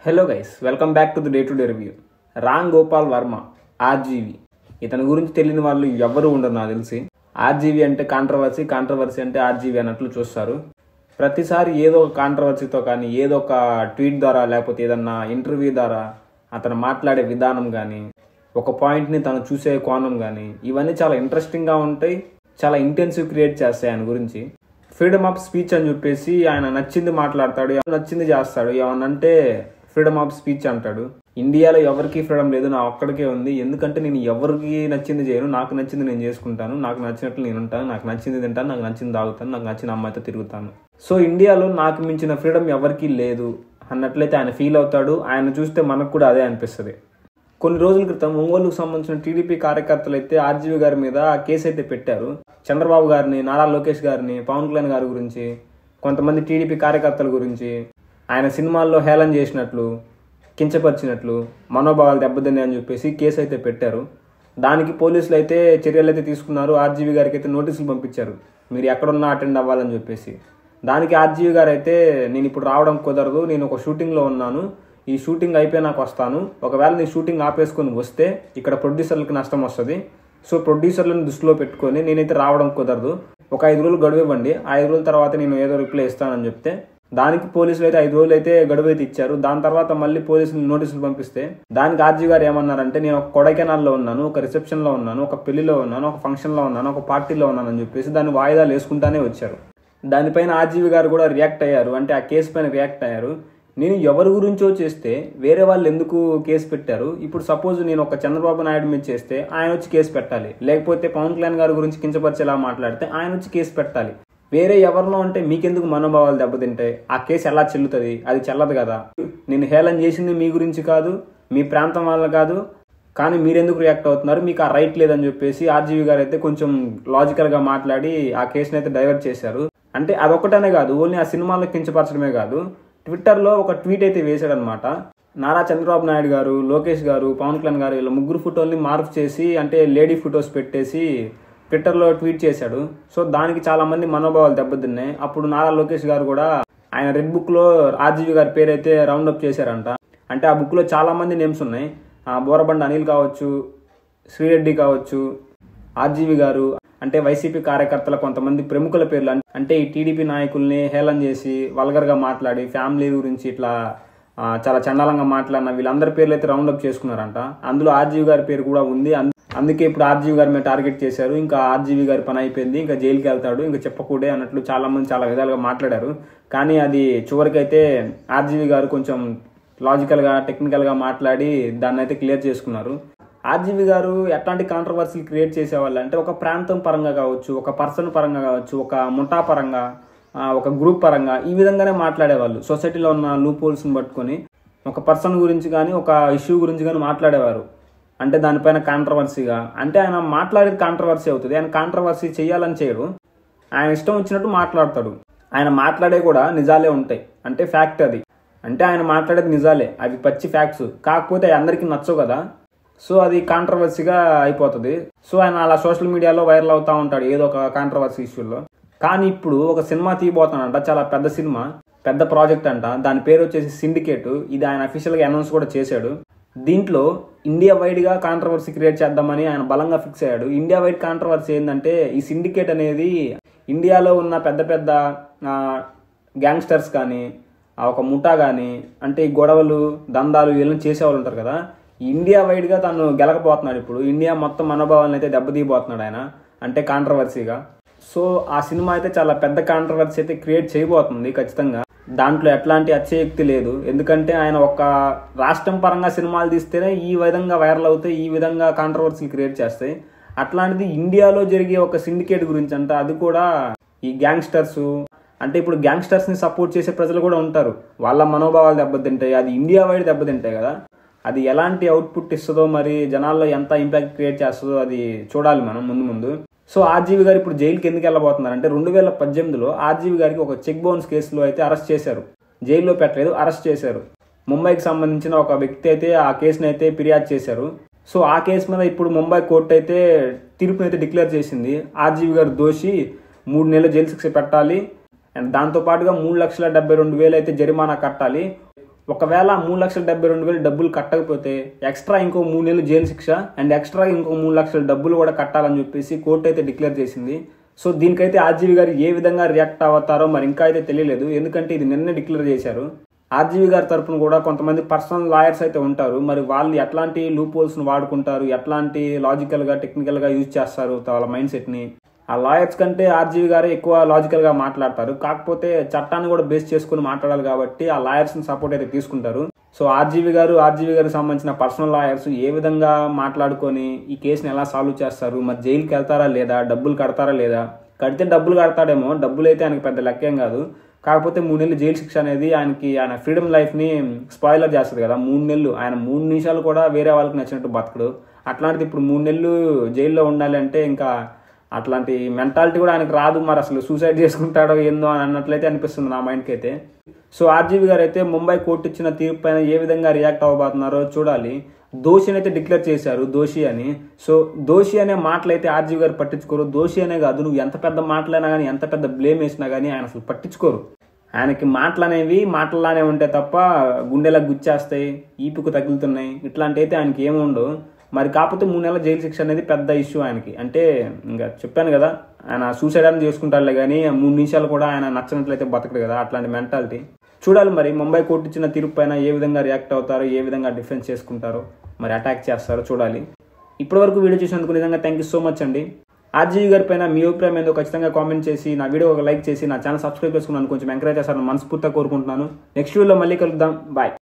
Hello guys, welcome back to the day to day review. Ram Gopal Varma RGV. ఇతని గురించి తెలియని వాళ్ళు ఎవ్వరూ ఉండరు నాకు తెలిసి. ఆర్జీవి అంటే కాంట్రవర్సీ అంటే ఆర్జీవి అన్నట్లు చూస్తారు. ప్రతిసారి ఏదో ఒక కాంట్రవర్సీతో కానీ ఏదో ఒక ట్వీట్ ద్వారా లేకపోతే ఏదన్నా ఇంటర్వ్యూ ద్వారా అతను మాట్లాడే విధానం కానీ ఒక పాయింట్ని తను చూసే కోణం కానీ ఇవన్నీ చాలా ఇంట్రెస్టింగ్గా ఉంటాయి, చాలా ఇంటెన్సివ్ క్రియేట్ చేస్తాయి. ఆయన గురించి ఫ్రీడమ్ ఆఫ్ స్పీచ్ అని చెప్పేసి ఆయన నచ్చింది మాట్లాడతాడు, నచ్చింది చేస్తాడు. ఏమన్నంటే ఫ్రీడమ్ ఆఫ్ స్పీచ్ అంటాడు. ఇండియాలో ఎవరికి ఫ్రీడమ్ లేదు, నా ఒక్కడికే ఉంది. ఎందుకంటే నేను ఎవరికి నచ్చింది చేయను, నాకు నచ్చింది నేను చేసుకుంటాను, నాకు నచ్చినట్లు నేను ఉంటాను, నాకు నచ్చింది తింటాను, నాకు నచ్చింది తాగుతాను, నాకు నచ్చిన అమ్మాయితో తిరుగుతాను. సో ఇండియాలో నాకు మించిన ఫ్రీడమ్ ఎవరికీ లేదు అన్నట్లయితే ఆయన ఫీల్ అవుతాడు. ఆయన చూస్తే మనకు కూడా అదే అనిపిస్తుంది. కొన్ని రోజుల క్రితం ఒంగోలుకు సంబంధించిన టీడీపీ కార్యకర్తలు అయితే ఆర్జీవి గారి మీద కేసు అయితే పెట్టారు. చంద్రబాబు గారిని, నారా లోకేష్ గారిని, పవన్ కళ్యాణ్ గారి గురించి, కొంతమంది టీడీపీ కార్యకర్తల గురించి ఆయన సినిమాల్లో హేళన చేసినట్లు, కించపరిచినట్లు, మనోభావాలు దెబ్బతిన్నాయి అని చెప్పేసి కేసు అయితే పెట్టారు. దానికి పోలీసులు అయితే చర్యలు అయితే తీసుకున్నారు. ఆర్జీవి గారికి అయితే నోటీసులు పంపించారు, మీరు ఎక్కడున్నా అటెండ్ అవ్వాలని చెప్పేసి. దానికి ఆర్జీవి గారు అయితే నేను ఇప్పుడు రావడం కుదరదు, నేను ఒక షూటింగ్లో ఉన్నాను, ఈ షూటింగ్ అయిపోయినాక వస్తాను. ఒకవేళ నీ షూటింగ్ ఆపేసుకొని వస్తే ఇక్కడ ప్రొడ్యూసర్లకు నష్టం వస్తుంది. సో ప్రొడ్యూసర్లను దృష్టిలో పెట్టుకొని నేనైతే రావడం కుదరదు, ఒక 5 రోజులు గడువు ఇవ్వండి, 5 రోజుల తర్వాత నేను ఏదో రిప్లై ఇస్తానని చెప్తే దానికి పోలీసులు అయితే 5 రోజులు అయితే గడువు అయితే ఇచ్చారు. దాని తర్వాత మళ్ళీ పోలీసులు నోటీసులు పంపిస్తే దానికి ఆర్జీవి గారు ఏమన్నారంటే నేను ఒక కొడైకెనాల్లో ఉన్నాను, ఒక రిసెప్షన్లో ఉన్నాను, ఒక పెళ్లిలో ఉన్నాను, ఒక ఫంక్షన్లో ఉన్నాను, ఒక పార్టీలో ఉన్నాను అని చెప్పేసి దాన్ని వాయిదాలు వేసుకుంటానే వచ్చారు. దానిపైన ఆర్జీవి గారు కూడా రియాక్ట్ అయ్యారు, అంటే ఆ కేసు పైన రియాక్ట్ అయ్యారు. నేను ఎవరి గురించో చేస్తే వేరే వాళ్ళు ఎందుకు కేసు పెట్టారు? ఇప్పుడు సపోజ్ నేను ఒక చంద్రబాబు నాయుడు మీద చేస్తే ఆయన వచ్చి కేసు పెట్టాలి, లేకపోతే పవన్ కళ్యాణ్ గారి గురించి కించపరిచేలా మాట్లాడితే ఆయన వచ్చి కేసు పెట్టాలి. వేరే ఎవరినో అంటే మీకెందుకు మనోభావాలు దెబ్బతింటాయి? ఆ కేసు ఎలా చెల్లుతుంది? అది చెల్లదు కదా. నేను హేళన చేసింది మీ గురించి కాదు, మీ ప్రాంతం వల్ల కాదు, కానీ మీరెందుకు రియాక్ట్ అవుతున్నారు? మీకు ఆ రైట్ లేదని చెప్పేసి ఆర్జీవి గారు అయితే కొంచెం లాజికల్గా మాట్లాడి ఆ కేసుని అయితే డైవర్ట్ చేశారు. అంటే అదొక్కటనే కాదు, ఓన్లీ ఆ సినిమాలో కించపరచడమే కాదు, ట్విట్టర్లో ఒక ట్వీట్ అయితే వేశాడనమాట. నారా చంద్రబాబు నాయుడు గారు, లోకేష్ గారు, పవన్ కళ్యాణ్ గారు వీళ్ళ ముగ్గురు ఫోటోల్ని మార్పు చేసి అంటే లేడీ ఫొటోస్ పెట్టేసి ట్విట్టర్లో ట్వీట్ చేశాడు. సో దానికి చాలా మంది మనోభావాలు దెబ్బతిన్నాయి. అప్పుడు నారా లోకేష్ గారు కూడా ఆయన రెడ్ బుక్లో ఆర్జీవి గారి పేరు అయితే రౌండప్ చేశారంట. అంటే ఆ బుక్లో చాలా మంది నేమ్స్ ఉన్నాయి, బోరబండ అనిల్ కావచ్చు, శ్రీరెడ్డి కావచ్చు, ఆర్జీవి గారు, అంటే వైసీపీ కార్యకర్తల కొంతమంది ప్రముఖుల పేర్లు, అంటే ఈ టీడీపీ నాయకుల్ని హేళన చేసి వల్గర్గా మాట్లాడి ఫ్యామిలీ గురించి ఇట్లా చాలా చండాలంగా మాట్లాడిన వీళ్ళందరి పేర్లు అయితే రౌండప్ చేసుకున్నారంట. అందులో ఆర్జీవి గారి పేరు కూడా ఉంది. అందుకే ఇప్పుడు ఆర్జీవి గారి మీద టార్గెట్ చేశారు. ఇంకా ఆర్జీవి గారి పని అయిపోయింది, ఇంకా జైలుకి వెళ్తాడు, ఇంకా చెప్పకూడే అన్నట్లు చాలా మంది చాలా విధాలుగా మాట్లాడారు. కానీ అది చివరికైతే ఆర్జీవి గారు కొంచెం లాజికల్గా టెక్నికల్గా మాట్లాడి దాన్ని అయితే క్లియర్ చేసుకున్నారు. ఆర్జీవి గారు ఎట్లాంటి కాంట్రవర్సీలు క్రియేట్ చేసేవాళ్ళు అంటే ఒక ప్రాంతం పరంగా కావచ్చు, ఒక పర్సన్ పరంగా కావచ్చు, ఒక ముఠా పరంగా, ఒక గ్రూప్ పరంగా ఈ విధంగానే మాట్లాడేవాళ్ళు. సొసైటీలో ఉన్న లూప్ హోల్స్ని పట్టుకొని ఒక పర్సన్ గురించి కానీ ఒక ఇష్యూ గురించి కానీ మాట్లాడేవారు. అంటే దానిపైన కాంట్రవర్సీగా, అంటే ఆయన మాట్లాడేది కాంట్రవర్సీ అవుతుంది. ఆయన కాంట్రవర్సీ చేయాలని చేయడు, ఆయన ఇష్టం వచ్చినట్టు మాట్లాడతాడు. ఆయన మాట్లాడే కూడా నిజాలే ఉంటాయి, అంటే ఫ్యాక్ట్ అది. అంటే ఆయన మాట్లాడేది నిజాలే, అవి పచ్చి ఫ్యాక్ట్స్. కాకపోతే అవి అందరికీ నచ్చవు కదా, సో అది కాంట్రవర్సీగా అయిపోతుంది. సో ఆయన అలా సోషల్ మీడియాలో వైరల్ అవుతూ ఉంటాడు ఏదో ఒక కాంట్రవర్సీ ఇష్యూలో. కానీ ఇప్పుడు ఒక సినిమా తీయబోతానంట, చాలా పెద్ద సినిమా, పెద్ద ప్రాజెక్ట్ అంట. దాని పేరు వచ్చేసి సిండికేట్. ఇది ఆయన అఫీషియల్గా అనౌన్స్ కూడా చేశాడు. దీంట్లో ఇండియా వైడ్గా కాంట్రవర్సీ క్రియేట్ చేద్దామని ఆయన బలంగా ఫిక్స్ అయ్యాడు. ఇండియా వైడ్ కాంట్రవర్సీ ఏంటంటే ఈ సిండికేట్ అనేది ఇండియాలో ఉన్న పెద్ద పెద్ద గ్యాంగ్స్టర్స్ కానీ ఒక ముఠా కానీ, అంటే ఈ గొడవలు దందాలు వీళ్ళని చేసేవాళ్ళు ఉంటారు కదా, ఇండియా వైడ్గా తను గెలకపోతున్నాడు. ఇప్పుడు ఇండియా మొత్తం మనోభావాలను అయితే దెబ్బతీయబోతున్నాడు ఆయన, అంటే కాంట్రవర్సీగా. సో ఆ సినిమా అయితే చాలా పెద్ద కాంట్రవర్సీ అయితే క్రియేట్ చేయబోతుంది ఖచ్చితంగా. దాంట్లో ఎట్లాంటి అతిశయోక్తి లేదు, ఎందుకంటే ఆయన ఒక రాష్ట్రం పరంగా సినిమాలు తీస్తేనే ఈ విధంగా వైరల్ అవుతాయి, ఈ విధంగా కాంట్రవర్సీ క్రియేట్ చేస్తాయి. అట్లాంటిది ఇండియాలో జరిగే ఒక సిండికేట్ గురించి అంట, అది కూడా ఈ గ్యాంగ్స్టర్స్, అంటే ఇప్పుడు గ్యాంగ్స్టర్స్ని సపోర్ట్ చేసే ప్రజలు కూడా ఉంటారు, వాళ్ళ మనోభావాలు దెబ్బతింటాయి. అది ఇండియా వైడ్ దెబ్బతింటాయి కదా, అది ఎలాంటి అవుట్పుట్ ఇస్తుందో, మరి జనాల్లో ఎంత ఇంపాక్ట్ క్రియేట్ చేస్తుందో అది చూడాలి మనం ముందు. సో ఆర్జీవి గారు ఇప్పుడు జైలుకి ఎందుకు వెళ్ళబోతున్నారు అంటే 2018లో ఆర్జీవి గారికి ఒక చెక్ బౌన్స్ కేసులో అయితే అరెస్ట్ చేశారు. జైల్లో పెట్టలేదు, అరెస్ట్ చేశారు. ముంబైకి సంబంధించిన ఒక వ్యక్తి అయితే ఆ కేసుని అయితే ఫిర్యాదు చేశారు. సో ఆ కేసు మీద ఇప్పుడు ముంబై కోర్టు అయితే తీర్పుని అయితే డిక్లేర్ చేసింది. ఆర్జీవి గారు దోషి, 3 నెలల జైలు శిక్ష పెట్టాలి, అండ్ దాంతోపాటుగా 3,72,000 అయితే జరిమానా కట్టాలి. ఒకవేళ 3,72,000 డబ్బులు కట్టకపోతే ఎక్స్ట్రా ఇంకో 3 నెలలు జైలు శిక్ష అండ్ ఎక్స్ట్రా ఇంకో 3 లక్షల డబ్బులు కూడా కట్టాలని చెప్పేసి కోర్టు అయితే డిక్లేర్ చేసింది. సో దీనికైతే ఆర్జీవి గారు ఏ విధంగా రియాక్ట్ అవుతారో మరి ఇంకా అయితే తెలియలేదు, ఎందుకంటే ఇది నిన్నే డిక్లేర్ చేశారు. ఆర్జీవి గారి తరఫున కూడా కొంతమంది పర్సనల్ లాయర్స్ అయితే ఉంటారు, మరి వాళ్ళు ఎట్లాంటి లూప్ హోల్స్ను వాడుకుంటారు, ఎట్లాంటి లాజికల్గా టెక్నికల్గా యూజ్ చేస్తారు వాళ్ళ మైండ్ సెట్ని. ఆ లాయర్స్ కంటే ఆర్జీవి గారే ఎక్కువ లాజికల్గా మాట్లాడతారు, కాకపోతే చట్టాన్ని కూడా బేస్ చేసుకుని మాట్లాడాలి కాబట్టి ఆ లాయర్స్ని సపోర్ట్ అయితే తీసుకుంటారు. సో ఆర్జీవి గారికి సంబంధించిన పర్సనల్ లాయర్స్ ఏ విధంగా మాట్లాడుకొని ఈ కేసుని ఎలా సాల్వ్ చేస్తారు, మరి జైలుకి వెళ్తారా లేదా, డబ్బులు కడతారా లేదా, కడితే డబ్బులు కడతాడేమో, డబ్బులు అయితే ఆయనకి పెద్ద లెక్కేం కాదు, కాకపోతే 3 నెలలు జైలు శిక్ష అనేది ఆయన ఫ్రీడమ్ లైఫ్ని స్పాయిలర్ చేస్తుంది కదా. 3 నెలలు ఆయన 3 నిమిషాలు కూడా వేరే వాళ్ళకి నచ్చినట్టు బతకడు, అట్లాంటిది ఇప్పుడు 3 నెలలు జైల్లో ఉండాలి అంటే ఇంకా అట్లాంటి మెంటాలిటీ కూడా ఆయనకు రాదు. మరి అసలు సూసైడ్ చేసుకుంటాడో ఏందో అని అన్నట్లయితే అనిపిస్తుంది నా మైండ్కి అయితే. సో ఆర్జీవి గారు అయితే ముంబై కోర్టు ఇచ్చిన తీర్పు పైన ఏ విధంగా రియాక్ట్ అవ్వబోతున్నారో చూడాలి. దోషిని అయితే డిక్లేర్ చేశారు, దోషి అని. సో దోషి అనే మాటలు అయితే ఆర్జీవి గారు పట్టించుకోరు. దోషి అనే కాదు, నువ్వు ఎంత పెద్ద మాటలైనా కానీ ఎంత పెద్ద బ్లేమ్ వేసినా కానీ ఆయన అసలు పట్టించుకోరు. ఆయనకి మాటలు అనేవి మాటల్లానే ఉంటాయి తప్ప గుండెలకు గుచ్చేస్తాయి, ఈపుకు తగులుతున్నాయి, ఇట్లాంటి అయితే ఆయనకి ఏమి ఉండవు. మరి కాకపోతే 3 నెలల జైలు శిక్ష అనేది పెద్ద ఇష్యూ ఆయనకి. అంటే ఇంకా చెప్పాను కదా, ఆయన సూసైడ్ అని చేసుకుంటాడులే కానీ 3 నిమిషాలు కూడా ఆయన నచ్చినట్లయితే బతకడు కదా, అట్లాంటి మెంటాలిటీ. చూడాలి మరి ముంబై కోర్టు ఇచ్చిన తీర్పు పైన ఏ విధంగా రియాక్ట్ అవుతారో, ఏ విధంగా డిఫెన్స్ చేసుకుంటారో, మరి అటాక్ చేస్తారో చూడాలి. ఇప్పటివరకు వీడియో చూసినందుకు నిజంగా థ్యాంక్ యూ సో మచ్ అండి. ఆర్జీవి గారి పైన మీ అభిప్రాయం ఏందో ఖచ్చితంగా కామెంట్ చేసి, నా వీడియో ఒక లైక్ చేసి, నా ఛానల్ సబ్స్క్రైబ్ చేసుకున్నాను కొంచెం ఎంకరేజ్ చేస్తారని మనస్ఫూర్తిగా కోరుకుంటున్నాను. నెక్స్ట్ వీడియోలో మళ్ళీ కలుద్దాం. బాయ్.